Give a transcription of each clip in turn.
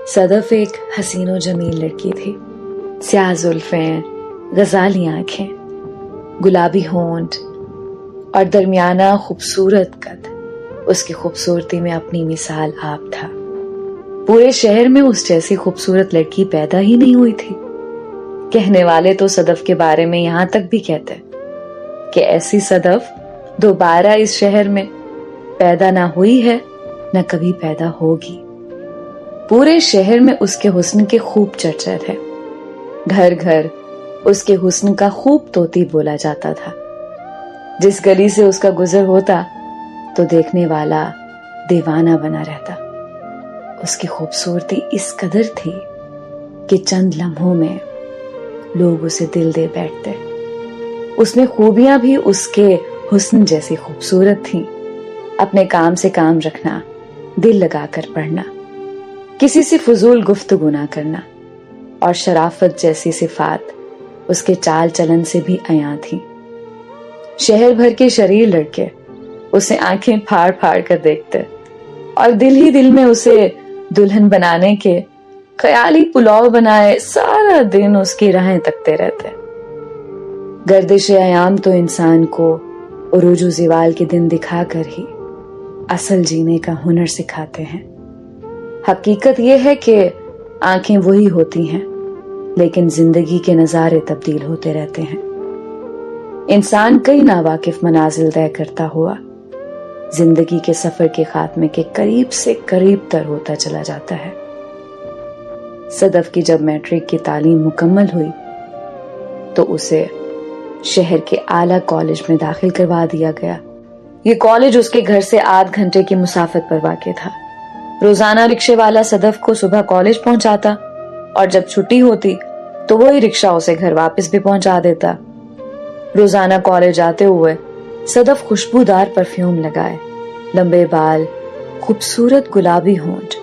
صدف ایک حسین و جمیل لڑکی تھی. سیاہ زلفیں، غزالی آنکھیں، گلابی ہونٹ اور درمیانہ خوبصورت قد. اس کی خوبصورتی میں اپنی مثال آپ تھا. پورے شہر میں اس جیسی خوبصورت لڑکی پیدا ہی نہیں ہوئی تھی. کہنے والے تو صدف کے بارے میں یہاں تک بھی کہتے کہ ایسی صدف دوبارہ اس شہر میں پیدا نہ ہوئی ہے نہ کبھی پیدا ہوگی. پورے شہر میں اس کے حسن کے خوب چرچے تھے. گھر گھر اس کے حسن کا خوب توتی بولا جاتا تھا. جس گلی سے اس کا گزر ہوتا تو دیکھنے والا دیوانہ بنا رہتا. اس کی خوبصورتی اس قدر تھی کہ چند لمحوں میں لوگ اسے دل دے بیٹھتے. اس میں خوبیاں بھی اس کے حسن جیسی خوبصورت تھیں. اپنے کام سے کام رکھنا، دل لگا کر پڑھنا، کسی سے فضول گفتگو نہ کرنا اور شرافت جیسی صفات اس کے چال چلن سے بھی عیاں تھی. شہر بھر کے شریر لڑکے اسے آنکھیں پھاڑ پھاڑ کر دیکھتے اور دل ہی دل میں اسے دلہن بنانے کے خیالی پلاؤ بنائے سارا دن اس کی راہیں تکتے رہتے. گردش ایام تو انسان کو عروج و زوال کے دن دکھا کر ہی اصل جینے کا ہنر سکھاتے ہیں. حقیقت یہ ہے کہ آنکھیں وہی ہوتی ہیں لیکن زندگی کے نظارے تبدیل ہوتے رہتے ہیں. انسان کئی ناواقف منازل طے کرتا ہوا زندگی کے سفر کے خاتمے کے قریب سے قریب تر ہوتا چلا جاتا ہے. صدف کی جب میٹرک کی تعلیم مکمل ہوئی تو اسے شہر کے اعلیٰ کالج میں داخل کروا دیا گیا. یہ کالج اس کے گھر سے آدھ گھنٹے کی مسافت پر واقع تھا. روزانہ رکشے والا صدف کو صبح کالج پہنچاتا اور جب چھٹی ہوتی تو وہی رکشہ اسے گھر واپس بھی پہنچا دیتا. روزانہ کالج آتے ہوئے صدف خوشبودار پرفیوم لگائے، لمبے بال، خوبصورت گلابی ہونٹ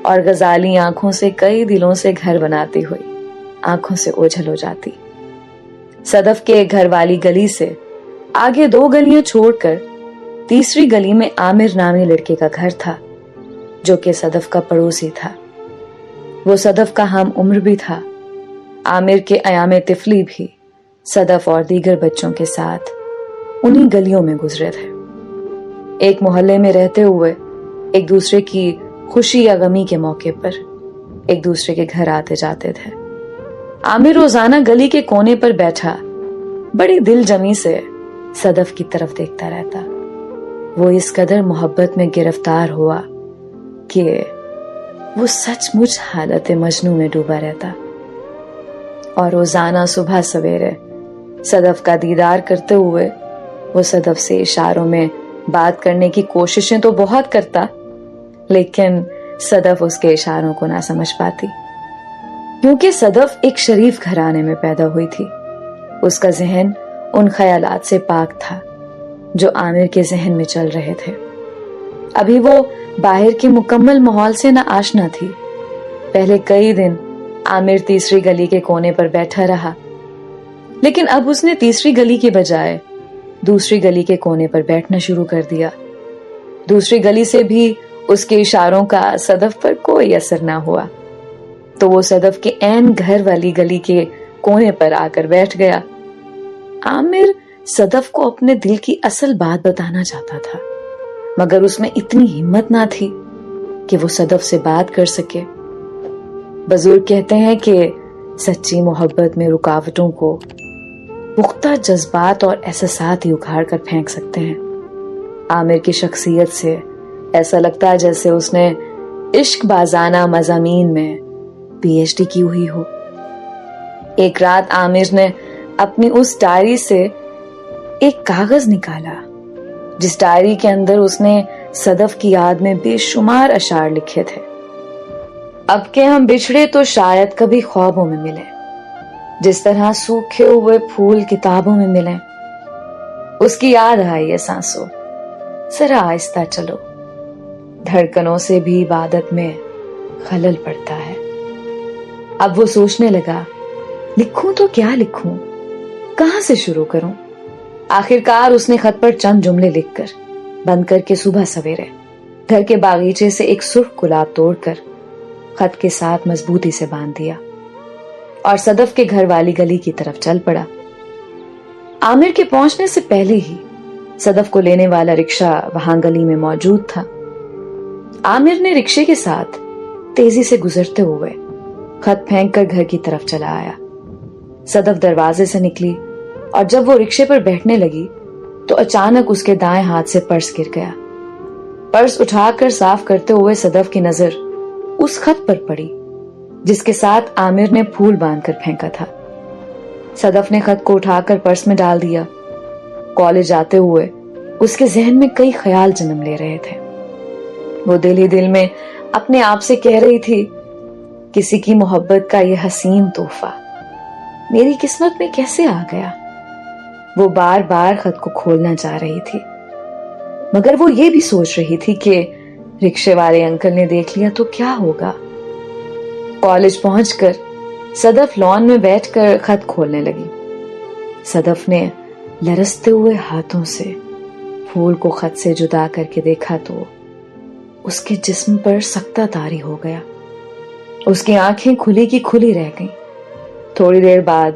اور غزالی آنکھوں سے کئی دلوں سے گھر بناتی ہوئی آنکھوں سے اوجھل ہو جاتی. صدف کے گھر والی گلی سے آگے 2 گلیاں چھوڑ کر تیسری گلی میں عامر نامی لڑکے کا گھر تھا جو کہ صدف کا پڑوسی تھا. وہ صدف کا ہم عمر بھی تھا. عامر کے ایام طفلی بھی صدف اور دیگر بچوں کے ساتھ انہی گلیوں میں گزرے تھے. ایک محلے میں رہتے ہوئے ایک دوسرے کی خوشی یا غمی کے موقع پر ایک دوسرے کے گھر آتے جاتے تھے. عامر روزانہ گلی کے کونے پر بیٹھا بڑی دل جمی سے صدف کی طرف دیکھتا رہتا. وہ اس قدر محبت میں گرفتار ہوا کہ وہ سچ مچ حالت مجنوں میں ڈوبا رہتا اور روزانہ صبح سویرے صدف کا دیدار کرتے ہوئے وہ صدف سے اشاروں میں بات کرنے کی کوششیں تو بہت کرتا لیکن صدف اس کے اشاروں کو نہ سمجھ پاتی کیونکہ صدف ایک شریف گھرانے میں پیدا ہوئی تھی. اس کا ذہن ان خیالات سے پاک تھا جو عامر کے ذہن میں چل رہے تھے. ابھی وہ باہر کے مکمل ماحول سے نہ آشنا تھی. پہلے کئی دن عامر تیسری گلی کے کونے پر بیٹھا رہا لیکن اب اس نے تیسری گلی کے بجائے دوسری گلی کے کونے پر بیٹھنا شروع کر دیا. دوسری گلی سے بھی اس کے اشاروں کا صدف پر کوئی اثر نہ ہوا تو وہ صدف کے عین گھر والی گلی کے کونے پر آ کر بیٹھ گیا. عامر صدف کو اپنے دل کی اصل بات بتانا چاہتا تھا مگر اس میں اتنی ہمت نہ تھی کہ وہ صدف سے بات کر سکے. بزرگ کہتے ہیں کہ سچی محبت میں رکاوٹوں کو پختہ جذبات اور احساسات ہی اکھاڑ کر پھینک سکتے ہیں. عامر کی شخصیت سے ایسا لگتا ہے جیسے اس نے عشق بازانہ مضامین میں PhD کی ہوئی ہو. ایک رات عامر نے اپنی اس ڈائری سے ایک کاغذ نکالا جس ڈائری کے اندر اس نے صدف کی یاد میں بے شمار اشعار لکھے تھے. اب کہ ہم بچھڑے تو شاید کبھی خوابوں میں ملیں، جس طرح سوکھے ہوئے پھول کتابوں میں ملیں. اس کی یاد آئی ہے سانسوں، ذرا آہستہ چلو، دھڑکنوں سے بھی عبادت میں خلل پڑتا ہے. اب وہ سوچنے لگا لکھوں تو کیا لکھوں، کہاں سے شروع کروں. آخرکار اس نے خط پر چند جملے لکھ کر بند کر کے صبح سویرے گھر کے باغیچے سے ایک سرخ گلاب توڑ کر خط کے ساتھ مضبوطی سے باندھ دیا اور صدف کے گھر والی گلی کی طرف چل پڑا۔ عامر کے پہنچنے سے پہلے ہی صدف کو لینے والا رکشہ وہاں گلی میں موجود تھا۔ عامر نے رکشے کے ساتھ تیزی سے گزرتے ہوئے خط پھینک کر گھر کی طرف چلا آیا۔ صدف دروازے سے نکلی اور جب وہ رکشے پر بیٹھنے لگی تو اچانک اس کے دائیں ہاتھ سے پرس گر گیا۔ پرس اٹھا کر صاف کرتے ہوئے صدف کی نظر اس خط پر پڑی جس کے ساتھ عامر نے پھول باندھ کر پھینکا تھا۔ صدف نے خط کو اٹھا کر پرس میں ڈال دیا۔ کالج جاتے ہوئے اس کے ذہن میں کئی خیال جنم لے رہے تھے۔ وہ دل ہی دل میں اپنے آپ سے کہہ رہی تھی، کسی کی محبت کا یہ حسین تحفہ میری قسمت میں کیسے آ گیا۔ وہ بار بار خط کو کھولنا چاہ رہی تھی، مگر وہ یہ بھی سوچ رہی تھی کہ رکشے والے انکل نے دیکھ لیا تو کیا ہوگا۔ کالج پہنچ کر صدف لان میں بیٹھ کر خط کھولنے لگی۔ صدف نے لرزتے ہوئے ہاتھوں سے پھول کو خط سے جدا کر کے دیکھا تو اس کے جسم پر سکتہ طاری ہو گیا۔ اس کی آنکھیں کھلی کی کھلی رہ گئیں۔ تھوڑی دیر بعد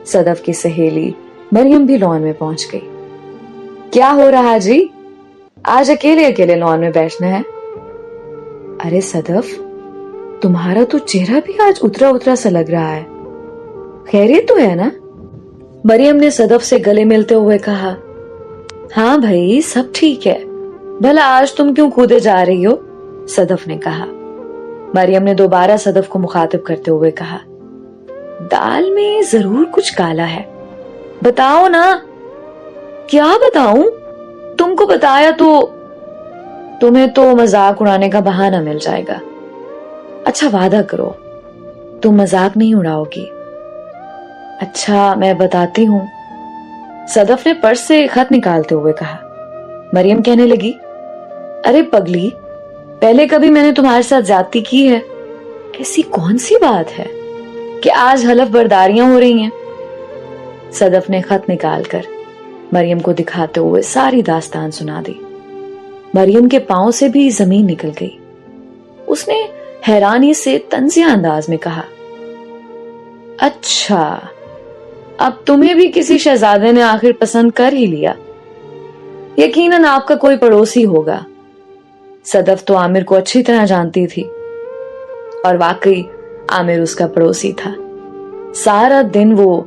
صدف کی سہیلی مریم بھی لان میں پہنچ گئی۔ کیا ہو رہا جی؟ آج اکیلے اکیلے لان میں بیٹھنا ہے؟ ارے صدف، تمہارا تو چہرہ بھی آج اترا اترا سا لگ رہا ہے، خیریت تو ہے نا؟ مریم نے صدف سے گلے ملتے ہوئے کہا۔ ہاں بھائی، سب ٹھیک ہے، بھلا آج تم کیوں کودے جا رہی ہو؟ صدف نے کہا۔ مریم نے دوبارہ صدف کو مخاطب کرتے ہوئے کہا، دال میں ضرور کچھ کالا ہے، بتاؤ نا۔ کیا بتاؤں؟ تم کو بتایا تو تمہیں تو مذاق اڑانے کا بہانہ مل جائے گا۔ اچھا وعدہ کرو تم مذاق نہیں اڑاؤ گی۔ اچھا میں بتاتی ہوں، صدف نے پرس سے خط نکالتے ہوئے کہا۔ مریم کہنے لگی، ارے پگلی، پہلے کبھی میں نے تمہارے ساتھ زیادتی کی ہے؟ ایسی کون سی بات ہے کہ آج حلف برداریاں ہو رہی ہیں؟ صدف نے خط نکال کر مریم کو دکھاتے ہوئے ساری داستان سنا دی۔ مریم کے پاؤں سے بھی زمین نکل گئی۔ اس نے حیرانی سے طنزیہ انداز میں کہا، اچھا اب تمہیں بھی کسی شہزادے نے آخر پسند کر ہی لیا، یقیناً آپ کا کوئی پڑوسی ہوگا۔ صدف تو عامر کو اچھی طرح جانتی تھی اور واقعی عامر اس کا پڑوسی تھا۔ سارا دن وہ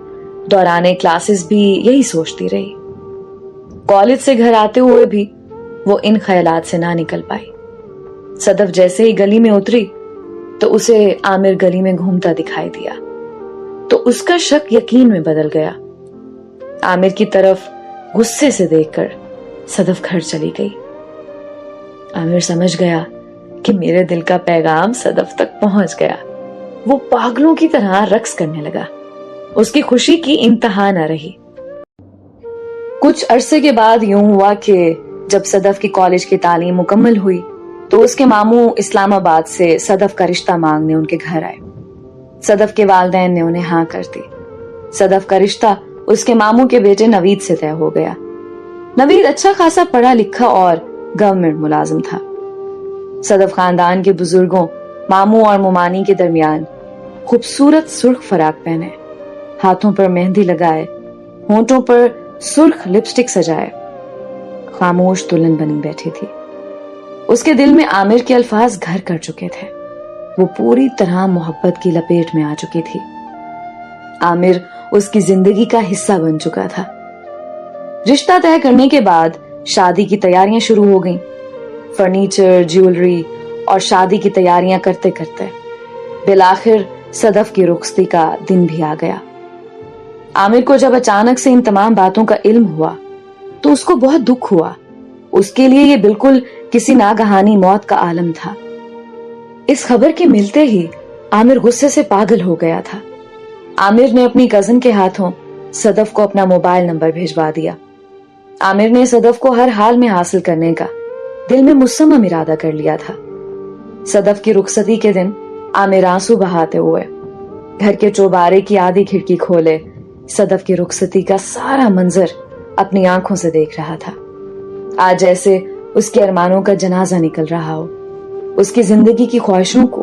دوران کلاسز بھی یہی سوچتی رہی۔ کالج سے گھر آتے ہوئے بھی وہ ان خیالات سے نہ نکل پائی۔ صدف جیسے ہی گلی میں اتری تو اسے عامر گلی میں گھومتا دکھائی دیا تو اس کا شک یقین میں بدل گیا۔ عامر کی طرف غصے سے دیکھ کر صدف گھر چلی گئی۔ عامر سمجھ گیا کہ میرے دل کا پیغام صدف تک پہنچ گیا۔ وہ پاگلوں کی طرح رقص کرنے لگا۔ اس کی خوشی کی انتہا نہ رہی۔ کچھ عرصے کے بعد یوں ہوا کہ جب صدف کی کالج کی تعلیم مکمل ہوئی تو اس کے ماموں اسلام آباد سے صدف کا رشتہ مانگنے ان کے گھر آئے۔ صدف کے والدین نے انہیں ہاں کر دی۔ صدف کا رشتہ اس کے ماموں کے بیٹے نوید سے طے ہو گیا۔ نوید اچھا خاصا پڑھا لکھا اور گورنمنٹ ملازم تھا۔ صدف خاندان کے بزرگوں ماموں اور ممانی کے درمیان خوبصورت سرخ فراق پہنے، ہاتھوں پر مہندی لگائے، ہونٹوں پر سرخ لپسٹک سجائے خاموش دلہن بنی بیٹھی تھی۔ اس کے دل میں عامر کے الفاظ گھر کر چکے تھے۔ وہ پوری طرح محبت کی لپیٹ میں آ چکی تھی۔ عامر اس کی زندگی کا حصہ بن چکا تھا۔ رشتہ طے کرنے کے بعد شادی کی تیاریاں شروع ہو گئیں۔ فرنیچر، جیولری اور شادی کی تیاریاں کرتے کرتے بالآخر صدف کی رخصتی کا دن بھی آ گیا۔ عامر کو جب اچانک سے ان تمام باتوں کا علم ہوا تو اس کو بہت دکھ ہوا۔ اس کے لیے یہ بالکل کسی ناگہانی موت کا عالم تھا۔ اس خبر کے ملتے ہی عامر غصے سے پاگل ہو گیا تھا۔ عامر نے اپنی کزن کے ہاتھوں صدف کو اپنا موبائل نمبر بھیجوا دیا۔ عامر نے صدف کو ہر حال میں حاصل کرنے کا دل میں مصمم ارادہ کر لیا تھا۔ صدف کی رخصتی کے دن عامر آنسو بہاتے ہوئے گھر کے چوبارے کی آدھی کھڑکی کھولے صدف کی رخصتی کا سارا منظر اپنی آنکھوں سے دیکھ رہا تھا۔ آج جیسے اس کے ارمانوں کا جنازہ نکل رہا ہو، اس کی زندگی کی خواہشوں کو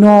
9